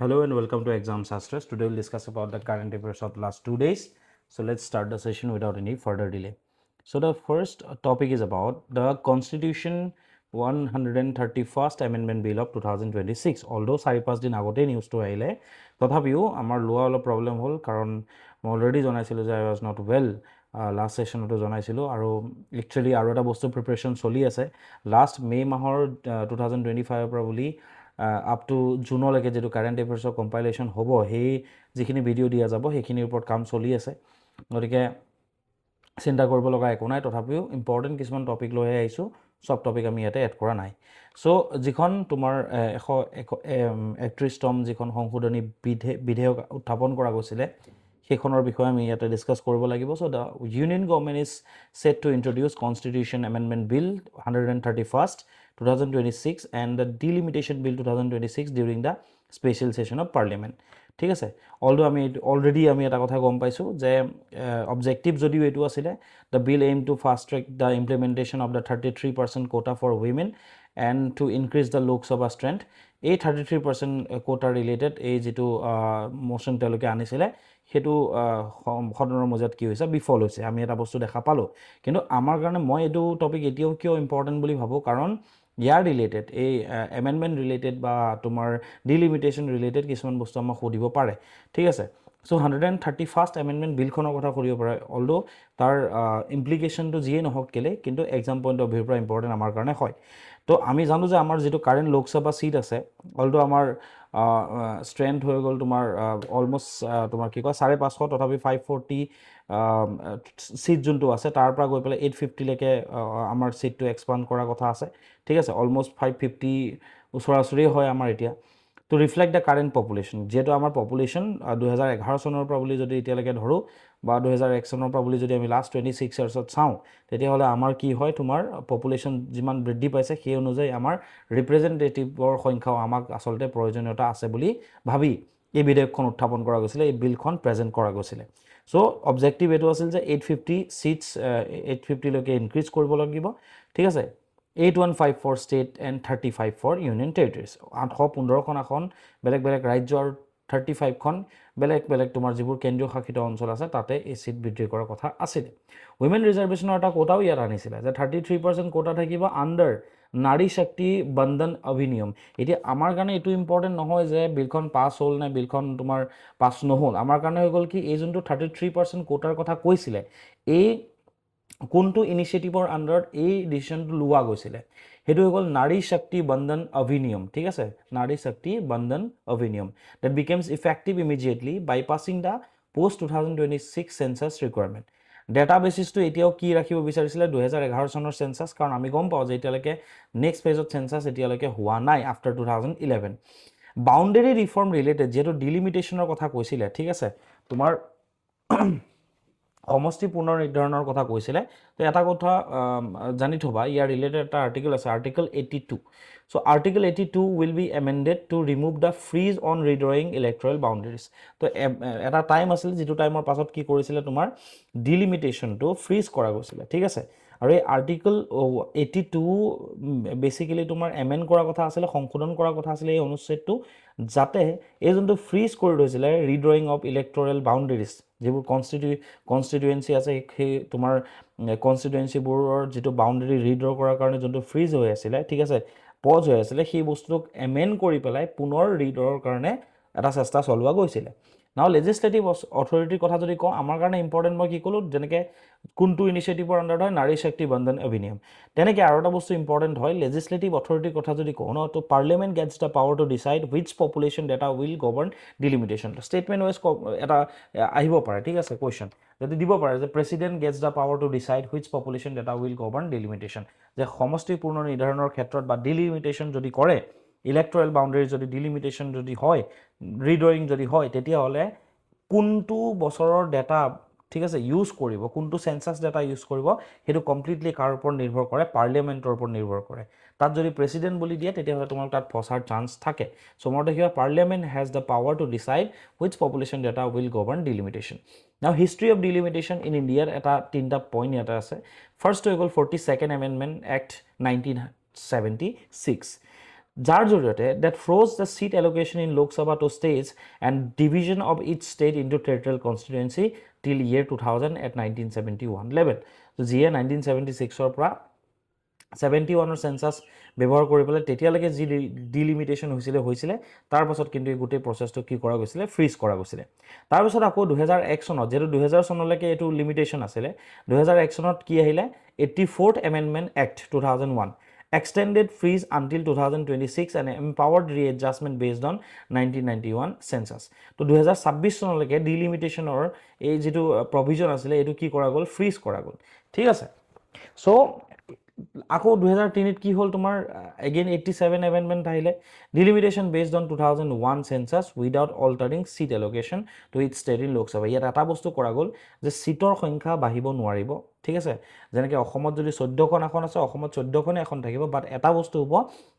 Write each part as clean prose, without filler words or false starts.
Hello and welcome to Exam Sastras. Today we'll discuss about the current affairs of the last 2 days. So let's start the session without any further delay. So the first topic is about the Constitution 131st Amendment Bill of 2026. Although 4-5 দিন আগতে নিউজটো আহিলে তথাপিও আমাৰ লোৱা অলপ problem হ'ল কাৰণ মই অলৰেডি জনাইছিলোঁ যে আই ৱাজ নট ৱেল লাষ্ট ছেশ্যনতো জনাইছিলোঁ আৰু একচুৱেলি আৰু এটা বস্তু প্ৰিপেৰেশ্যন চলি আছে লাষ্ট মে' মাহৰ 2025ৰ পৰা বুলি আপ টু জুনলৈকে যিটো কাৰেণ্ট এফেয়াৰ্ছৰ কম্পাইলেশ্যন হ'ব সেই যিখিনি ভিডিঅ' দিয়া যাব সেইখিনিৰ ওপৰত কাম চলি আছে গতিকে চিন্তা কৰিব লগা একো নাই তথাপিও ইম্পৰ্টেণ্ট কিছুমান টপিক লৈহে আহিছোঁ সব টপিক আমি ইয়াতে এড কৰা নাই চ' যিখন তোমাৰ 131তম যিখন সংশোধনী বিধেয়ক উত্থাপন কৰা গৈছিলে সেইখনৰ বিষয়ে আমি ইয়াতে ডিছকাছ কৰিব লাগিব so' the union government is set to introduce constitution amendment bill 131st 2026 and the delimitation bill 2026 during the special session of parliament ঠিক আছে অলদো আমি অলৰেডি আমি এটা কথা গম পাইছোঁ যে অবজেক্টিভ যদিও এইটো আছিলে the bill aim to fast track the implementation of the 33% quota for women and to increase the Lok Sabha strength এই 33% কোটা ৰিলেটেড এই যিটো মোশ্যন তেওঁলোকে আনিছিলে সেইটো সদনৰ মজিয়াত কি হৈছে বিফল হৈছে আমি এটা বস্তু দেখা পালোঁ কিন্তু আমাৰ কাৰণে মই এইটো টপিক এতিয়াও কিয় ইম্পৰ্টেণ্ট বুলি ভাবোঁ কাৰণ ইয়াৰ ৰিলেটেড এই এমেণ্ডমেণ্ট ৰিলেটেড বা তোমাৰ ডিলিমিটেশ্যন ৰিলেটেড কিছুমান বস্তু আমাক সুধিব পাৰে ঠিক আছে চ' 131st এমেণ্ডমেণ্ট বিলখনৰ কথা সুধিব পাৰে অলদো তাৰ ইমপ্লিকেশ্যনটো যিয়েই নহওক কেলে কিন্তু এক্সাম পইণ্ট অফ ভিউৰ পৰা ইম্পৰ্টেণ্ট আমাৰ কাৰণে হয় তো আমি জানো যে আমাৰ যিটো কাৰেণ্ট লোকসভা ছিট আছে অলদো আমাৰ ষ্ট্ৰেংথ হৈ গ'ল তোমাৰ অলমষ্ট তোমাৰ কি কয় 550 তথাপি 540 ছিট যোনটো আছে তাৰ পৰা গৈ পেলাই 850লৈকে আমাৰ ছিটটো এক্সপাণ্ড কৰাৰ কথা আছে ঠিক আছে অলমষ্ট 550 ওচৰা ওচৰি হয় আমাৰ এতিয়া to reflect the current population যিহেতু আমাৰ পপুলেশ্যন 2011 চনৰ পৰা বুলি যদি এতিয়ালৈকে ধৰোঁ বা 2001 চনৰ পৰা বুলি যদি আমি লাষ্ট 26 ইয়াৰ্ছত চাওঁ তেতিয়াহ'লে আমাৰ কি হয় তোমাৰ পপুলেশ্যন যিমান বৃদ্ধি পাইছে সেই অনুযায়ী আমাৰ ৰিপ্ৰেজেণ্টেটিভৰ সংখ্যাও আমাক আচলতে প্ৰয়োজনীয়তা আছে বুলি ভাবি এই বিধেয়কখন উত্থাপন কৰা গৈছিলে এই বিলখন প্ৰেজেণ্ট কৰা গৈছিলে চ' অবজেক্টিভ এইটো আছিল যে 850 ছিটছ 850লৈকে ইনক্ৰিজ কৰিব লাগিব ঠিক আছে 8154 state and 35 for union territories 815খন আসন বেলেগ বেলেগ ৰাজ্য আৰু 35খন বেলেগ বেলেগ তোমাৰ যিবোৰ কেন্দ্ৰীয় শাসিত অঞ্চল আছে তাতে এই ছিট বৃদ্ধি কৰাৰ কথা আছিলে উইমেন ৰিজাৰ্ভেশ্যনৰ এটা কোটাও ইয়াত আনিছিলে যে 33% কোটা থাকিব আণ্ডাৰ নাৰী শক্তি বন্ধন অভিনিয়ম এতিয়া আমাৰ কাৰণে এইটো ইম্পৰ্টেণ্ট নহয় যে বিলখন পাছ হ'ল নে বিলখন তোমাৰ পাছ নহ'ল আমাৰ কাৰণে হৈ গ'ল কি এই যোনটো 33% কোটাৰ কথা কৈছিলে এই কোনটো ইনিচিয়েটিভৰ আণ্ডাৰত এই ডিচিশ্যনটো লোৱা গৈছিলে সেইটো হৈ গ'ল নাৰী শক্তি বন্ধন অভিনিয়ম ঠিক আছে Nari Shakti Vandan Adhiniyam that becomes effective immediately bypassing the post 2026 census requirement data বেচিছটো এতিয়াও কি ৰাখিব বিচাৰিছিলে 2011 চনৰ চেঞ্চাছ কাৰণ আমি গম পাওঁ যে এতিয়ালৈকে নেক্সট ফেজত চেঞ্চাছ এতিয়ালৈকে হোৱা নাই আফটাৰ 2011 বাউণ্ডেৰী ৰিফৰ্ম ৰিলেটেড যিহেতু ডিলিমিটেশ্যনৰ কথা কৈছিলে ঠিক আছে তোমাৰ সমষ্টি পুনৰ নিৰ্ধাৰণৰ কথা কৈছিলে তো এটা কথা জানি থবা ইয়াৰ ৰিলেটেড এটা আৰ্টিকেল আছে article 82 so' article 82 will be amended to remove the freeze on redrawing electoral boundaries তো এটা টাইম আছিল যিটো টাইমৰ পাছত কি কৰিছিলে তোমাৰ ডিলিমিটেশ্যনটো ফ্ৰিজ কৰা গৈছিলে ঠিক আছে আৰু এই আৰ্টিকেল 82 বেচিকেলি তোমাৰ এমেণ্ড কৰাৰ কথা আছিলে সংশোধন কৰাৰ কথা আছিলে এই অনুচ্ছেদটো যাতে এই যোনটো ফ্ৰিজ কৰি থৈছিলে ৰিড্ৰয়িং অফ ইলেক্টৰেল বাউণ্ডেৰিজ যিবোৰ কনষ্টিটুৱেঞ্চি আছে সেই তোমাৰ কনষ্টিটুৱেঞ্চিবোৰৰ যিটো বাউণ্ডেৰী ৰিড্ৰ কৰাৰ কাৰণে যোনটো ফ্ৰিজ হৈ আছিলে ঠিক আছে পজ হৈ আছিলে সেই বস্তুটোক এমেণ্ড কৰি পেলাই পুনৰ ৰিড্ৰৰ কাৰণে এটা চেষ্টা চলোৱা গৈছিলে নাও লেজিছলেটিভ অথৰিটিৰ কথা যদি কওঁ আমাৰ কাৰণে ইম্পৰ্টেণ্ট মই কি ক'লোঁ যেনেকৈ কোনটো ইনিচিয়েটিভৰ আণ্ডাৰত হয় নাৰী শক্তি বন্ধন অভিনিয়ম তেনেকৈ আৰু এটা বস্তু ইম্পৰ্টেণ্ট হয় লেজিছলেটিভ অথৰিটিৰ কথা যদি কওঁ ন তো parliament gets the power to decide which population data will govern delimitation statement wise এটা আহিব পাৰে ঠিক আছে কুৱেশ্যন যদি দিব পাৰে যে president gets the power to decide which population data will govern delimitation যে সমষ্টি পূৰ্ণ নিৰ্ধাৰণৰ ক্ষেত্ৰত বা ডিলিমিটেশ্যন যদি কৰে ইলেক্ট্ৰেল বাউণ্ডেৰী যদি ডিলিমিটেশ্যন যদি হয় ৰিড্ৰয়িং যদি হয় তেতিয়াহ'লে কোনটো বছৰৰ ডেটা ঠিক আছে ইউজ কৰিব কোনটো চেঞ্চাছ ডেটা ইউজ কৰিব সেইটো কমপ্লিটলি কাৰ ওপৰত নিৰ্ভৰ কৰে পাৰ্লিয়ামেণ্টৰ ওপৰত নিৰ্ভৰ কৰে তাত যদি প্ৰেচিডেণ্ট বুলি দিয়ে তেতিয়াহ'লে তোমাক তাত ফচাৰ চান্স থাকে চ' মোৰ দেখিবা parliament has the power to decide which population data will govern delimitation now history of delimitation in ইণ্ডিয়াৰ এটা 3টা পইণ্ট ইয়াতে আছে ফাৰ্ষ্ট হৈ গ'ল 42nd এমেণ্ডমেণ্ট এক্ট 1976 যাৰ জৰিয়তে that froze the seat allocation in Lok Sabha to states and division of each state into territorial constituency till year 2000 at 1971 level. So যিয়ে 1976 পৰা 71 সেন্সাস ব্যৱহাৰ কৰি পেলাই তেতিয়ালৈকে যি ডিলিমিটেশ্যন হৈছিলে তাৰ পাছত কিন্তু এই গোটেই প্ৰচেছটো কি কৰা গৈছিলে ফ্ৰিজ কৰা গৈছিলে তাৰ পাছত আকৌ 2001 চনত যেটো 2000 চনলৈকে এটো লিমিটেশ্যন আছিলে 2001 চনত কি আহিলে 84th amendment act 2001 extended freeze until 2026 and empowered readjustment based on 1991 census তো 2026 চনলৈকে ডিলিমিটেশ্যনৰ এই যেটো প্ৰভিজন আছিলে এটো কি কৰা গল ফ্ৰিজ কৰা গল ঠিক আছে সো আকৌ 2003 কি হল তোমাৰ again 87 amendment আহিলে delimitation based on 2001 census without altering seat allocation to its state in Lok Sabha ইয়াত এটা বস্তু কৰা গল যে সিটৰ সংখ্যা বাঢ়িব নোৱাৰিব ঠিক আছে যেনেকৈ অসমত যদি 14খন এখন আছে অসমত 14খনে এখন থাকিব বাট এটা বস্তু হ'ব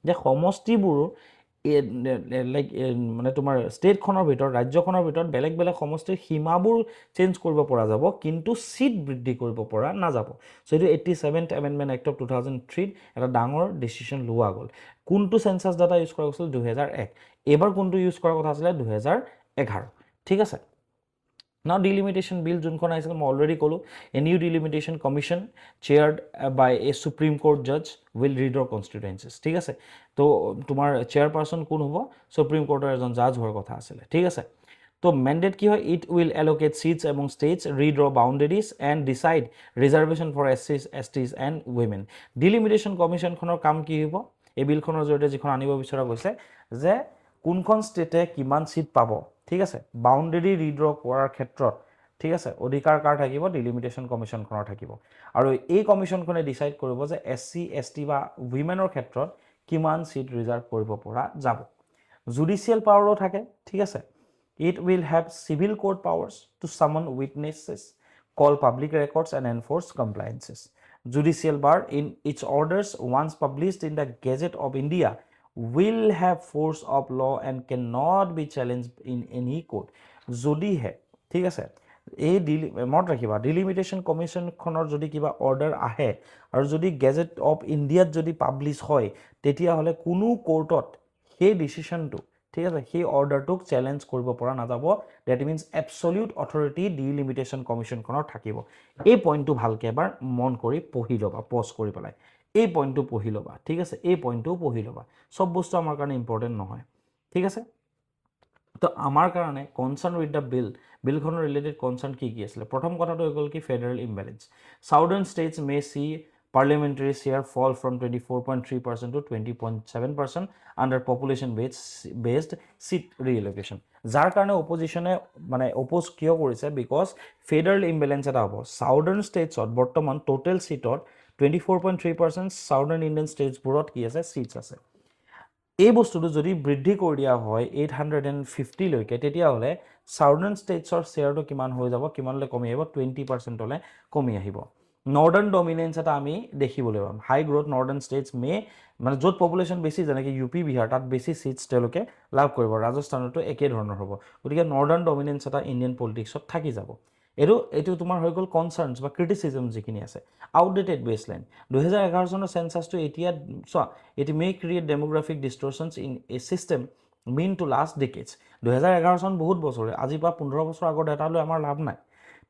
যে সমষ্টিবোৰ লাইক মানে তোমাৰ ষ্টেটখনৰ ভিতৰত ৰাজ্যখনৰ ভিতৰত বেলেগ বেলেগ সমষ্টিৰ সীমাবোৰ চেঞ্জ কৰিব পৰা যাব কিন্তু সিট বৃদ্ধি কৰিব পৰা নাযাব সো এটো 87th amendment act of 2003 এটা ডাঙৰ ডিসিশন লোৱা গল কোনটো সেন্সাস ডাটা ইউজ কৰা গৈছিল 2001 এবাৰ কোনটো ইউজ কৰা কথা আছিল 2011 ঠিক আছে Now delimitation bill junkhon aisile I already kolu a new delimitation commission chaired by a Supreme Court judge will redraw constituencies ঠিক আছে তো তোমার chairperson কোন হবো Supreme Court এর একজন judge হওয়ার কথা আসলে ঠিক আছে তো mandate কি হয় it will allocate seats among states redraw boundaries and decide reservation for SCs STs and women delimitation commission খনৰ কাম কি হবো এই বিলখনৰ জৰিয়তে যিখন আনিব বিচৰা গৈছে যে কোনখন ষ্টেটে কিমান সিট পাব ঠিক আছে বাউন্ডাৰি ৰিড্ৰ কৰাৰ ক্ষেত্ৰত ঠিক আছে অধিকাৰ কাৰ থাকিব ডিলিমিটেশ্যন কমিশনখনৰ থাকিব আৰু এই কমিশনখনে ডিসাইড কৰিব যে এসসি এসটি বা উইমেনৰ ক্ষেত্ৰত কিমান সিট ৰিজাৰ্ভ কৰিব পৰা যাব জুডিশিয়াল পাৱাৰো থাকে ঠিক আছে it will have civil court powers to summon witnesses call public records and enforce compliances judicial bar in its orders once published in the Gazette of India will have force of law and cannot be challenged in any court jodi hai ঠিক আছে এই মত ৰাখিবা delimitation commission খনৰ যদি কিবা order আহে আৰু যদি গেজেট অফ ইণ্ডিয়াত যদি পাবলিশ হয় তেতিয়া হলে কোনো কোৰ্টত সেই ডিসিশনটো ঠিক আছে সেই অৰ্ডাৰটোক চ্যালেঞ্জ কৰিব পৰা নাযাব that means absolute authority delimitation commission খনৰ থাকিব এই পইণ্টটো ভালকে এবাৰ মন কৰি পঢ়ি লবা পজ কৰি পেলাই এই পইণ্টটো পঢ়ি লবা ঠিক আছে এই পইণ্টটো পঢ়ি লবা সব বস্তু আমাৰ কাৰণে ইম্পৰ্টেন্ট নহয় ঠিক আছে তো আমাৰ কাৰণে কনসাৰ্ন উইথ দা বিলখনৰ ৰিলেটেড কনসাৰ্ন কি আছিল প্ৰথম কথাটো হ'ল কি federal ইমবেলেন্স southern states May C parliamentary share fall from 24.3% to 20.7% under population based seat reallocation যাৰ কাৰণে অপজিশনে মানে অপোজ কিয় কৰিছে বিকজ ফেডাৰেল ইমবেলেন্স এটা হ'ব সাউদাৰ্ন স্টেটছত বৰ্তমান টোটাল সিটত 24.3% সাউদাৰ্ন ইণ্ডিয়ান স্টেটছবোৰত কি আছে সিটস আছে এই বস্তুটো যদি বৃদ্ধি কৰি দিয়া হয় 850 লৈকে তেতিয়া হলে সাউদাৰ্ন স্টেটছৰ শেয়াৰটো কিমান হৈ যাব কিমানলৈ কমি আহিব 20% লৈ কমি আহিব নর্দার্ন ডমিনেন্স এটা আমি দেখিবলৈ পাম হাই গ্রোথ নর্দার্ন স্টেটস মে মানে যত পপুলেশন বেছি যেনেকৈ ইউপি বিহাৰ তাত বেছি সিটস তেওঁলোকে লাভ কৰিব ৰাজস্থানতো একে ধৰণৰ হ'ব গতিকে নৰ্দাৰ্ন ডমিনেন্স এটা ইণ্ডিয়ান পলিটিক্সত থাকি যাব এটো তোমাৰ হৈ গল কনসাৰ্নস বা ক্ৰিটিসিজম যিখিনি আছে আউটডেটেড বেসলাইন 2011 চনৰ সেন্সাসটো এতিয়া it may create demographic distortions in a system mean to last decades 2011 চন বহুত বছৰ আজি পৰা 15 বছৰ আগৰ ডাটা লৈ আমাৰ লাভ নাই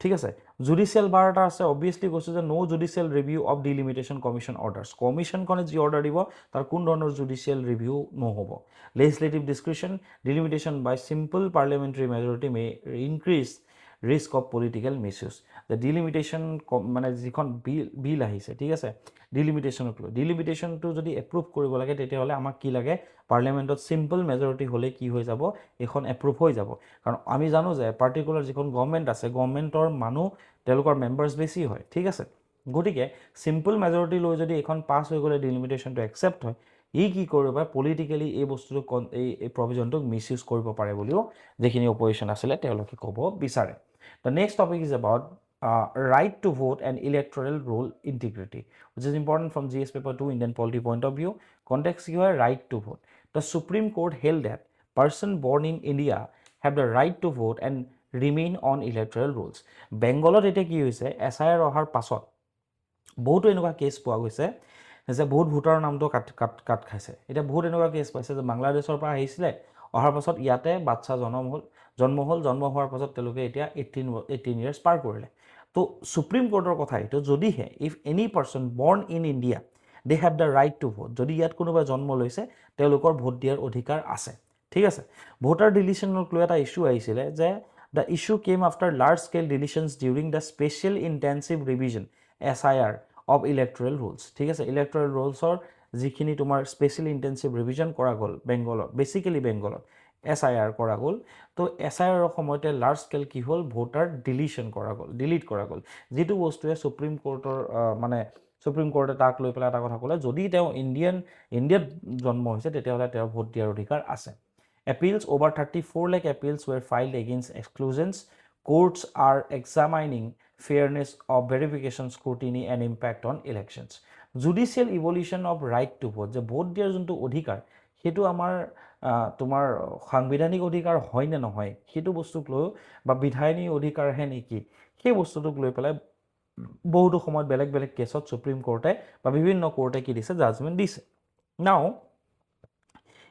ঠিক আছে জুডিশিয়াল বার এটা আছে অবভিয়াসলি কৈছো যে no judicial review of delimitation commission orders commission কোনে যি অর্ডার দিব তার কোন ধৰণৰ জুডিশিয়াল রিভিউ নহব legislative discretion delimitation by simple parliamentary majority may increase risk of political misuse the delimitation মানে যিখন বিল আহিছে ঠিক আছে ডিলিমিটেশন টো যদি এপ্ৰুভ কৰিব লাগে তেতিয়া হলে আমাক কি লাগে পাৰ্লিয়ামেন্টত সিম্পল মেজৰিটি হলে কি হৈ যাব এখন এপ্ৰুভ হৈ যাব কাৰণ আমি জানো যে পাৰ্টিকুলাৰ যিখন গভৰ্নমেন্ট আছে গভৰ্নমেন্টৰ মানুহ তেওঁলোকৰ মেম্বাৰ্স বেছি হয় ঠিক আছে গতিকে সিম্পল মেজৰিটি লৈ যদি এখন পাস হৈ গলে ডিলিমিটেশনটো একসেপ্ট হয় ই কি কৰিব পাৰে পলিটিক্যালি এই বস্তুটো এই প্ৰভিজনটো মিসইউজ কৰিব পাৰে বুলিও যেখিনি অপজিশন আছিল তেওঁলোকে ক'ব বিচাৰে The next topic is about right to vote and electoral roll integrity, which is important from GS paper 2 Indian polity point of view. Context here, right to vote. The Supreme Court held that person born in India have the right to vote and remain on electoral rolls. Bengalot ete ki hoise SIR ohar pasot বহুতো এনেকুৱা case পোৱা গৈছে যে বহুত ভোটাৰৰ নামটো কাট খাইছে এতিয়া বহুত এনেকুৱা কেছ পাইছে যে বাংলাদেশৰ পৰা আহিছিলে অহাৰ পাছত ইয়াতে বাচ্চা জন্ম হোৱাৰ পাছত তেওঁলোকে এতিয়া 18 years পাৰ কৰিলে তো সুপ্ৰিম কোৰ্টৰ কথা এইটো যদিহে if any person born in India they have the right to vote যদি ইয়াত কোনোবাই জন্ম লৈছে তেওঁলোকৰ ভোট দিয়াৰ অধিকাৰ আছে ঠিক আছে ভোটাৰ ডিলিশ্যনক লৈ এটা ইস্যু আহিছিলে যে the issue came after large scale deletions during the special intensive revision SIR of electoral rolls ঠিক আছে ইলেক্ট্ৰেল ৰুলছৰ যিখিনি তোমাৰ স্পেচিয়েল ইণ্টেনচিভ ৰিভিজন কৰা গ'ল বেংগলত বেচিকেলি বেংগলত SIR কৰা গ'ল তো SIRৰ সময়তে লাৰ্জ স্কেল কি হ'ল ভোটাৰ ডিলিশ্যন কৰা গ'ল ডিলিট কৰা গ'ল যিটো বস্তুৱে সুপ্ৰিম কোৰ্টৰ মানে সুপ্ৰিম কোৰ্টে তাক লৈ পেলাই এটা কথা ক'লে যদি তেওঁ ইণ্ডিয়াত জন্ম হৈছে তেতিয়াহ'লে তেওঁৰ ভোট দিয়াৰ অধিকাৰ আছে Appeals over 34 lakh appeals were filed against exclusions. Courts are examining fairness of verification scrutiny and impact on elections. Judicial evolution of right to vote. যে ভোট দিয়াৰ যোনটো অধিকাৰ সেইটো আমাৰ তোমাৰ সাংবিধানিক অধিকাৰ হয় নে নহয় সেইটো বস্তুক লৈ বা বিধায়িনী অধিকাৰহে নেকি সেই বস্তুটোক লৈ পেলাই বহুতো সময়ত বেলেগ বেলেগ কেছত সুপ্ৰিম কোৰ্টে বা বিভিন্ন কোৰ্টে কি দিছে জাজমেণ্ট দিছে নাও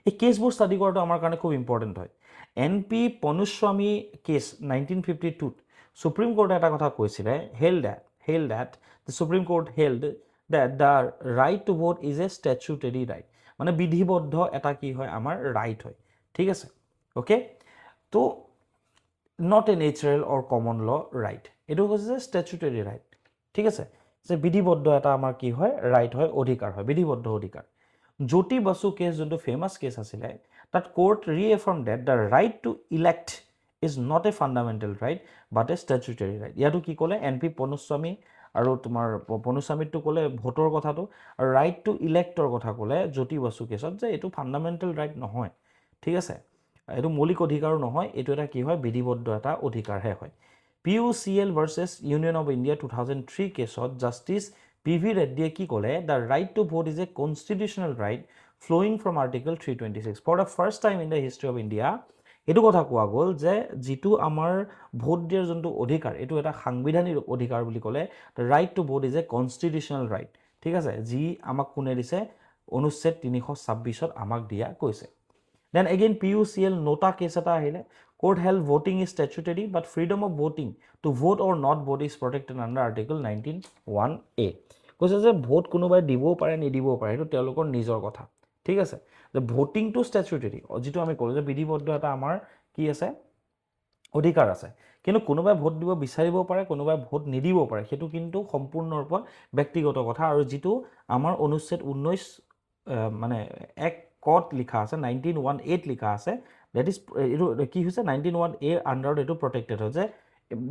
এই কেছবোৰ ষ্টাডি কৰাটো আমাৰ কাৰণে খুব ইম্পৰ্টেণ্ট হয় NP পনুস্বামী কেছ 1952 সুপ্ৰিম কোৰ্টে এটা কথা কৈছিলে held that the supreme court held that the right to vote is a statutory right মানে বিধিবদ্ধ এটা কি হয় আমাৰ ৰাইট হয় ঠিক আছে অ'কে তো not a natural or common law right এইটো হৈছে যে ষ্টেচুটৰী ৰাইট ঠিক আছে যে বিধিবদ্ধ এটা আমাৰ কি হয় ৰাইট হয় অধিকাৰ হয় বিধিবদ্ধ অধিকাৰ জ্যোতি বসু কেছ যোনটো ফেমাছ কেছ আছিলে তাত court reaffirmed that the right to elect is not a fundamental right but a statutory right ইয়াতো কি ক'লে NP পনুস্বামী আৰু তোমাৰ পনুস্বামীটো ক'লে ভোটৰ কথাটো আৰু ৰাইট টু ইলেক্টৰ কথা ক'লে জ্যোতি বসু কেছত যে এইটো ফাণ্ডামেণ্টেল ৰাইট নহয় ঠিক আছে এইটো মৌলিক অধিকাৰো নহয় এইটো এটা কি হয় বিধিবদ্ধ এটা অধিকাৰহে হয় PUCL versus union of India 2003 কেছত জাষ্টিছ PV Reddyয়ে কি ক'লে the right to vote is a constitutional right flowing from article 326 for the first time in the history of India এইটো কথা কোৱা গ'ল যে যিটো আমাৰ ভোট দিয়াৰ যোনটো অধিকাৰ এইটো এটা সাংবিধানিক অধিকাৰ বুলি ক'লে the right to vote is a constitutional right ঠিক আছে যি আমাক কোনে দিছে অনুচ্ছেদ 326ত আমাক দিয়া কৈছে then again PUCL NOTA case এটা আহিলে court held voting is statutory but freedom of voting to vote or not vote is protected under article 19(1)A কৈছে যে ভোট কোনোবাই দিবও পাৰে নিদিবও পাৰে সেইটো তেওঁলোকৰ নিজৰ কথা ঠিক আছে যে ভোটিংটো ষ্টেচুটৰী যিটো আমি ক'লোঁ যে বিধিবদ্ধ এটা আমাৰ কি আছে অধিকাৰ আছে কিন্তু কোনোবাই ভোট দিব বিচাৰিব পাৰে কোনোবাই ভোট নিদিব পাৰে সেইটো কিন্তু সম্পূৰ্ণৰূপে ব্যক্তিগত কথা আৰু যিটো আমাৰ অনুচ্ছেদ 19 মানে এক কত লিখা আছে 19(1)A লিখা আছে দ্যাট ইজ এইটো কি হৈছে 19(1)A আণ্ডাৰত এইটো প্ৰটেক্টেড হয় যে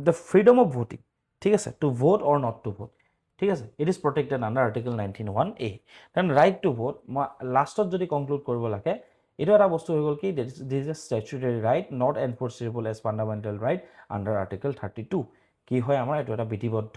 দ্য ফ্ৰীডম অফ ভোটিং ঠিক আছে to vote or not to vote ঠিক আছে it is protected under article 19(1)A then right to vote মই লাষ্টত যদি কনক্লুড কৰিব লাগে এইটো এটা বস্তু হৈ গ'ল কি this is a statutory right not enforceable as fundamental right under article 32 কি হয় আমাৰ এইটো এটা বিধিবদ্ধ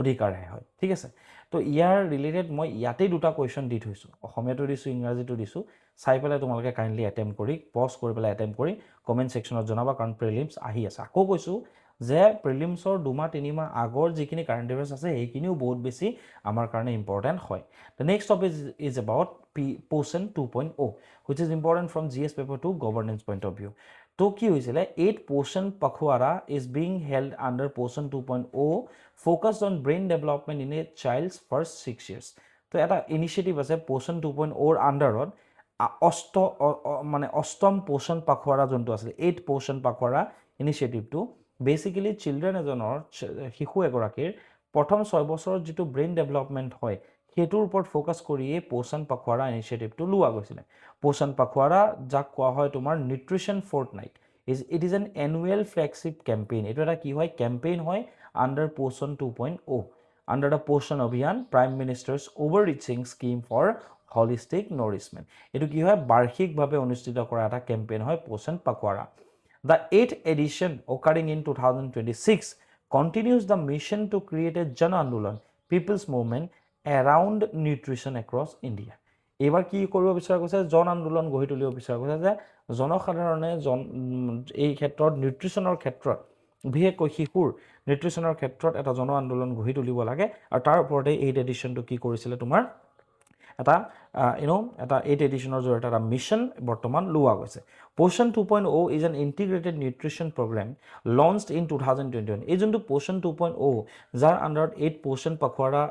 অধিকাৰহে হয় ঠিক আছে তো ইয়াৰ ৰিলেটেড মই ইয়াতেই দুটা কুৱেশ্যন দি থৈছোঁ অসমীয়াটো দিছোঁ ইংৰাজীটো দিছোঁ চাই পেলাই তোমালোকে কাইণ্ডলি এটেম্প কৰি পজ কৰি পেলাই এটেম্প কৰি কমেণ্ট ছেকশ্যনত জনাবা কাৰণ প্ৰিলিমছ আহি আছে আকৌ কৈছোঁ যে প্ৰিলিমছৰ 2-3 মাহ আগৰ যিখিনি কাৰেণ্ট এফেয়াৰ্ছ আছে সেইখিনিও বহুত বেছি আমাৰ কাৰণে ইম্পৰ্টেণ্ট হয় the next topic is about Poshan 2.0 which is important from GS paper two governance point of view তো কি হৈছিলে 8 Poshan Pakhwada is being held under Poshan 2.0 focused on brain development in a child's first 6 years তো এটা ইনিচিয়েটিভ আছে পোৰ্চন 2.0ৰ আণ্ডাৰত অষ্টম পোৰ্চন পাখৱাৰা যোনটো আছিলে 8 পোৰ্চন পাখৱাৰা ইনিচিয়েটিভটো বেচিকেলি চিলড্ৰেন এজনৰ শিশু এগৰাকীৰ প্ৰথম 6 বছৰত যিটো ব্ৰেইন ডেভেলপমেণ্ট হয় সেইটোৰ ওপৰত ফ'কাছ কৰিয়ে পোষণ পাখৱাৰা ইনিচিয়েটিভটো লোৱা গৈছিলে পোষণ পাখৱাৰা যাক কোৱা হয় তোমাৰ nutrition Fortnite it is an annual flagship campaign এইটো এটা কি হয় কেম্পেইন হয় আণ্ডাৰ পোষণ 2.0 under the Poshan Abhiyan prime minister's overarching scheme for holistic nourishment এইটো কি হয় বাৰ্ষিকভাৱে অনুষ্ঠিত কৰা এটা কেম্পেইন হয় পোষণ পাখৱাৰা The 8th edition occurring in 2026 continues the mission to create a Jan Andolan, people's movement around nutrition across India. এবাৰ কি কৰিব বিচাৰা গৈছে জন আন্দোলন গঢ়ি তুলিব বিচাৰা গৈছে যে জনসাধাৰণে এই ক্ষেত্ৰত নিউট্ৰিশ্যনৰ ক্ষেত্ৰত বিশেষকৈ শিশুৰ নিউট্ৰিশ্যনৰ ক্ষেত্ৰত এটা জন আন্দোলন গঢ়ি তুলিব লাগে আৰু তাৰ ওপৰতে 8th এডিশ্যনটো কি কৰিছিলে তোমাৰ এটা এটা 8 এডিশ্যনৰ জৰিয়তে এটা মিছন বৰ্তমান লোৱা গৈছে Poshan 2.0 is an integrated nutrition programme launched in 2021 এই যোনটো পোষণ 2.0 যাৰ আণ্ডাৰত 8 পোষণ পখৱাৰা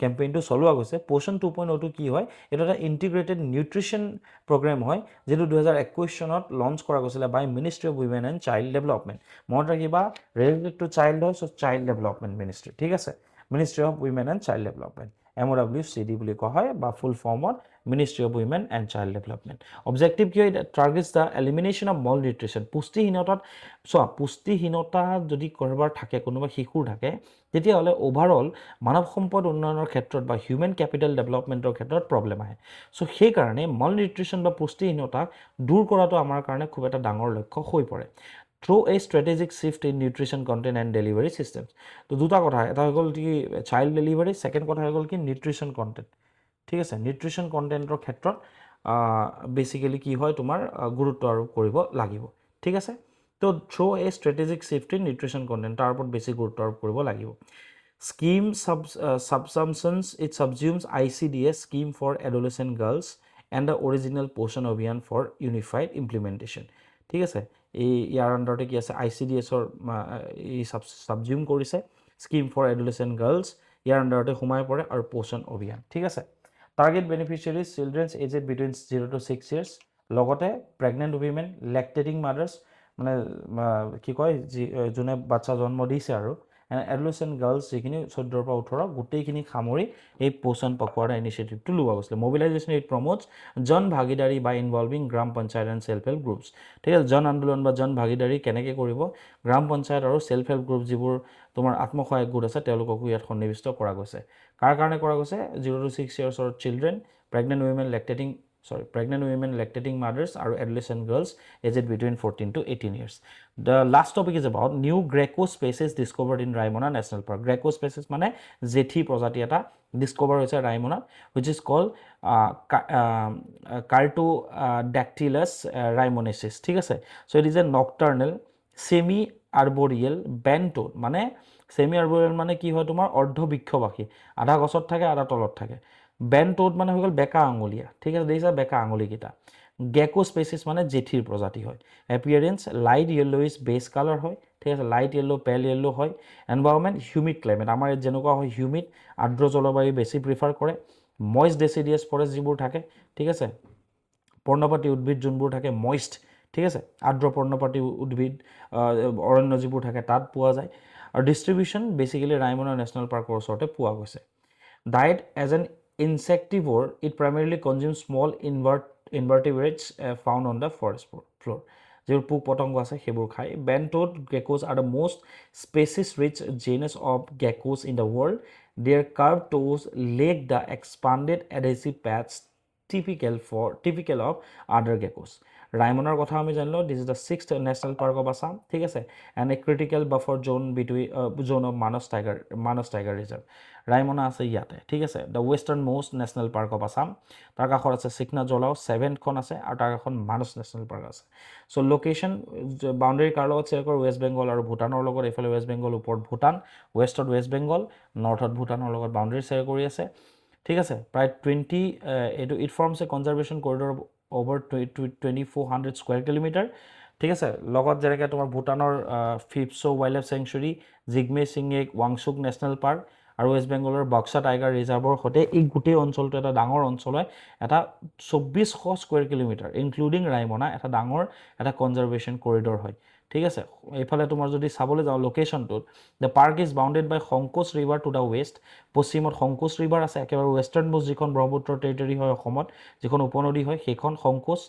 কেম্পেইনটো চলোৱা গৈছে পোষণ 2.0 টো কি হয় এটা এটা ইণ্টিগ্ৰেটেড নিউট্ৰিশ্যন প্ৰগ্ৰেম হয় যেটো 2021 চনত লঞ্চ কৰা গৈছিল by ministry of women and child development মনত ৰাখিবা ৰিলেটেড টু চাইল্ড হয় সো চাইল্ড ডেভেলপমেণ্ট মিনিষ্ট্ৰি ঠিক আছে ministry of women and child development MOWCD বুলি কোৱা হয় বা ফুল ফৰ্মত ministry of women and child development objective কি হয় targets the elimination of malnutrition পুষ্টিহীনতাত চোৱা পুষ্টিহীনতা যদি কাৰোবাৰ থাকে কোনোবা শিশুৰ থাকে তেতিয়াহ'লে অভাৰঅল মানৱ সম্পদ উন্নয়নৰ ক্ষেত্ৰত বা হিউমেন কেপিটেল ডেভেলপমেণ্টৰ ক্ষেত্ৰত প্ৰব্লেম আহে চ' সেইকাৰণে মল নিউট্ৰিশ্যন বা পুষ্টিহীনতাক দূৰ কৰাটো আমাৰ কাৰণে খুব এটা ডাঙৰ লক্ষ্য হৈ পৰে through a strategic shift in nutrition content and delivery systems তো দুটা কথা এটা হৈ গ'ল কি চাইল্ড ডেলিভাৰী সেকেন্ড কথা হৈ গ'ল কি নিউট্ৰিশ্যন কন্টেন্ট ঠিক আছে নিউট্ৰিশ্যন কন্টেন্টৰ ক্ষেত্ৰত বেসিক্যালি কি হয় তোমাৰ গুৰুত্ব আৰোপ কৰিব লাগিব ঠিক আছে তো through A strategic shift in nutrition content তাৰ ওপৰত বেছি গুৰুত্ব আৰোপ কৰিব লাগিব scheme subsumptions it subsumes ICDS scheme for adolescent girls and the original Poshan Abhiyan for unified implementation ঠিক আছে এই ইয়াৰ আণ্ডাৰতে কি আছে ICDSৰ এই সাবজিউম কৰিছে স্কিম ফৰ এডোলেসেন্ট গাৰ্লছ ইয়াৰ আণ্ডাৰতে সোমাই পৰে আৰু পোষণ অভিযান ঠিক আছে target beneficiaries children's aged between 0 to 6 years লগতে প্ৰেগনেন্ট উইমেন লেক্টেটিং মাদাৰ্ছ মানে কি কয় যোনে বাচ্চা জন্ম দিছে আৰু এডোলেসেন্ট গাৰ্লছ যিখিনি 14 পৰা 18 গোটেইখিনি সামৰি এই পোষণ পখৱাৰা ইনিচিয়েটিভটো লোৱা গৈছিলে mobilisation it promotes Jan Bhagidari by involving gram panchayat and self help groups ঠিক আছে জন আন্দোলন বা জন ভাগিদাৰী কেনেকৈ কৰিব গ্ৰাম পঞ্চায়ত আৰু সেল্ফ হেল্প গ্ৰুপ যিবোৰ তোমাৰ আত্মসহায়ক গোট আছে তেওঁলোককো ইয়াত সন্নিৱিষ্ট কৰা গৈছে কাৰ কাৰণে কৰা গৈছে 0 to 6 yearsৰ children pregnant women lactating mothers আৰু adolescent girls aged between 14 to 18 years the last topic is about new Greco species discovered in Raimona National Park Greco species মানে জেঠি প্ৰজাতি এটা ডিসকভাৰ হৈছে Raimona which is called Cartodactylus raimonesis ঠিক আছে so it is a nocturnal semi arboreal bentode মানে semi arboreal মানে কি হয় তোমাৰ অৰ্ধবৃক্ষবাসী আধা গছত থাকে আধা তলত থাকে বেন্টোড মানে হৈ গ'ল বেকা আঙুলিয়া ঠিক আছে দেখিছা বেকা আঙুলিকেইটা গেকো স্পেচিছ মানে জেঠিৰ প্ৰজাতি হয় এপিয়াৰেন্স লাইট য়েল্লোইছ বেছ কালাৰ হয় ঠিক আছে লাইট য়েল্লো পেল য়েল্লো হয় এনভাইৰনমেণ্ট হিউমিড ক্লাইমেট আমাৰ ইয়াত যেনেকুৱা হয় হিউমিড আৰ্দ্ৰ জলবায়ু বেছি প্ৰিফাৰ কৰে মইষ্ট ডেচিডিয়াছ ফৰেষ্ট যিবোৰ থাকে ঠিক আছে পৰ্ণপাতী উদ্ভিদ যোনবোৰ থাকে মইষ্ট ঠিক আছে আৰ্দ্ৰ পৰ্ণপাতী উদ্ভিদ অৰণ্য যিবোৰ থাকে তাত পোৱা যায় আৰু ডিষ্ট্ৰিবিউশ্যন বেচিকেলি ৰাইমনা নেশ্যনেল পাৰ্কৰ ওচৰতে পোৱা গৈছে diet as an insectivore it primarily consumes small invertebrates found on the forest floor যেবোৰ পোক পতংগ আছে সেইবোৰ খায় বেন্টোড geckos are the most species rich genus of geckos in the world their curved toes lack the expanded adhesive pads typical of other geckos ৰাইমনাৰ কথা আমি জানিলো this is the 6th national park of Assam ঠিক আছে and a critical buffer zone between zone of Manas tiger reserve Raimona আছে ইয়াতে ঠিক আছে the western most national park of Assam তাৰ কাষত আছে সিকনা জলাও 7th খন আছে আৰু তাৰ কাষত মানস নেশ্যনেল পাৰ্ক আছে সো লোকেশন বাউন্ডাৰী কাৰ লগত শ্বেয়াৰ কৰে ৱেষ্ট বেংগল আৰু ভূটানৰ লগত এফালে ৱেষ্ট বেংগল ওপৰত ভূটান ৱেষ্টত ৱেষ্ট বেংগল নৰ্থত ভূটানৰ লগত বাউন্ডাৰী শ্বেয়াৰ কৰি আছে ঠিক আছে প্ৰায় 20 it forms A conservation corridor over 2400 square kilometer ঠিক আছে লগত যেনেকৈ তোমাৰ ভূটানৰ Phibsoo wildlife sanctuary Jigme Singye Wangchuck national park আৰু ৱেষ্ট বেংগলৰ বক্সা টাইগাৰ ৰিজাৰ্ভৰ সৈতে এই গোটেই অঞ্চলটো এটা ডাঙৰ অঞ্চল হয় এটা 2400 স্কয়াৰ কিলোমিটাৰ ইনক্লুডিং ৰাইমনা এটা ডাঙৰ এটা কনজাৰভেশ্যন কৰিডৰ হয় ঠিক আছে এইফালে তোমাৰ যদি চাবলৈ যাওঁ লোকেশনটোত দ্য পাৰ্ক ইজ বাউণ্ডেড বাই সংকোচ ৰিভাৰ টু দ্য ৱেষ্ট পশ্চিমত সংকোচ ৰিভাৰ আছে একেবাৰে ৱেষ্টাৰ্ণ মোষ্ট যিখন ব্ৰহ্মপুত্ৰ টেৰিটৰী হয় অসমত যিখন উপনদী হয় সেইখন সংকোচ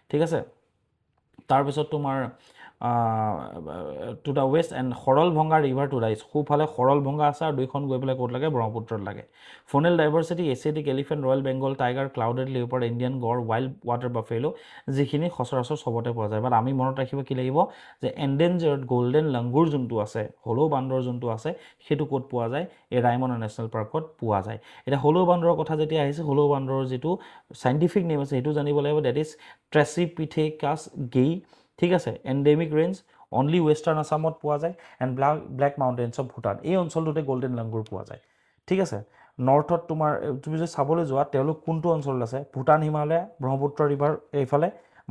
ঠিক আছে তাৰপিছত তোমাৰ to the west and Saralbhanga river to the east সোঁফালে সৰলভঙ্গা আছে আৰু দুইখন গৈ পেলাই ক'ত লাগে ব্ৰহ্মপুত্ৰত লাগে faunal diversity Asiatic elephant royal Bengal tiger clouded leopard Indian gaur wild water buffalo যিখিনি সচৰাচৰ চবতে পোৱা যায় বাট আমি মনত ৰাখিব কি লাগিব যে এণ্ডেঞ্জাৰ্ড গল্ডেন লাংগুৰ যোনটো আছে হলৌ বান্দৰ যোনটো আছে সেইটো ক'ত পোৱা যায় এই ৰাইমনা নেশ্যনেল পাৰ্কত পোৱা যায় এতিয়া হলৌ বান্দৰৰ কথা যেতিয়া আহিছে হলৌ বান্দৰৰ যিটো চাইণ্টিফিক নেম আছে সেইটো জানিব লাগিব ডেট ইজ ট্ৰেচিপিথেকাছ গেই ঠিক আছে এণ্ডেমিক ৰেঞ্জ অনলি ৱেষ্টাৰ্ণ আসামত পোৱা যায় and black mountains of Bhutan এই অঞ্চলটোতে গল্ডেন লাংগুৰ পোৱা যায় ঠিক আছে নৰ্থত তোমাৰ তুমি যদি চাবলৈ যোৱা তেওঁলোক কোনটো অঞ্চলত আছে ভূটান হিমালয় ব্ৰহ্মপুত্ৰ ৰিভাৰ এইফালে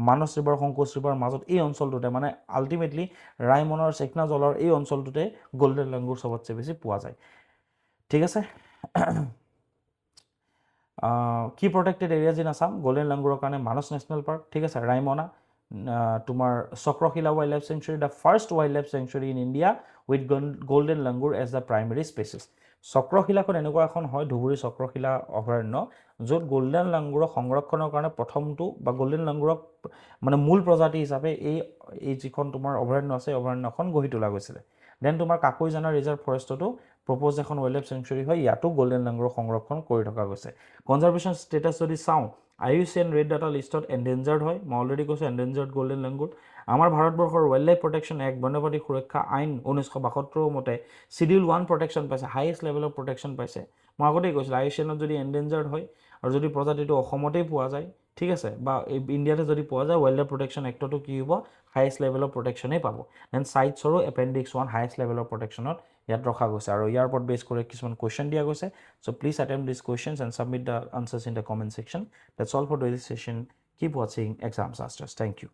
মানস ৰিভাৰ সংকোচ ৰিভাৰ মাজত এই অঞ্চলটোতে মানে আল্টিমেটলি ৰায়মনৰ চেকনা জলৰ এই অঞ্চলটোতে গল্ডেন লাংগুৰ চবতছে বেছি পোৱা যায় ঠিক আছে কি protected areas in Assam golden লাংগুৰৰ কাৰণে মানস নেশ্যনেল পাৰ্ক ঠিক আছে ৰায়মনা তোমাৰ Chakrashila wildlife sanctuary the first wildlife sanctuary in India with golden langur as the primary species চক্ৰশিলাখন এনেকুৱা এখন হয় ধুবুৰী চক্ৰশিলা অভয়াৰণ্য য'ত গল্ডেন লাংগুৰক সংৰক্ষণৰ কাৰণে প্ৰথমটো বা গল্ডেন লাংগুৰক মানে মূল প্ৰজাতি হিচাপে এই যিখন তোমাৰ অভয়াৰণ্য আছে অভয়াৰণ্যখন গঢ়ি তোলা গৈছিলে দেন তোমাৰ কাকৈজানা ৰিজাৰ্ভ ফৰেষ্টতো প্ৰপ'জ এখন ৱাইল্ড লাইফ চেংচুৰী হয় ইয়াতো গল্ডেন লাংগুৰক সংৰক্ষণ কৰি থকা গৈছে কনজাৰ্ভেশ্যন ষ্টেটাছ যদি চাওঁ IUCN ৰেড ডাটা লিষ্টত এণ্ডেঞ্জাৰ্ড হয় মই অলৰেডি কৈছোঁ এণ্ডেঞ্জাৰ্ড গল্ডেন লাংগুৰ আমাৰ ভাৰতবৰ্ষৰ ৱাইল্ড লাইফ প্ৰটেকশ্যন এক্ট বন্যপ্ৰাণী সুৰক্ষা আইন 1972 মতে শিডিউল 1 প্ৰটেকশ্যন পাইছে হাইয়েষ্ট লেভেলৰ প্ৰটেকশ্যন পাইছে মই আগতেই কৈছিলোঁ IUCNত যদি এণ্ডেঞ্জাৰ্ড হয় আৰু যদি প্ৰজাতিটো অসমতেই পোৱা যায় ঠিক আছে বা ইণ্ডিয়াতে যদি পোৱা যায় ৱাইল্ড লাইফ প্ৰটেকশ্যন এক্টতো কি হ'ব হাইয়েষ্ট লেভেলৰ প্ৰটেকশ্যনেই পাব দেন চাইটছৰো এপেণ্ডিক্স 1 হাইয়েষ্ট লেভেলৰ প্ৰটেকশ্যনত ইয়াত ৰখা গৈছে আৰু ইয়াৰ ওপৰত বেছ কৰি কিছুমান কুৱেশ্যন দিয়া গৈছে চ' please attempt this questions and submit the answers in the comment section that's all for today's session keep ৱাচিং এক্সাম মাষ্টাৰ্ছ থেংক ইউ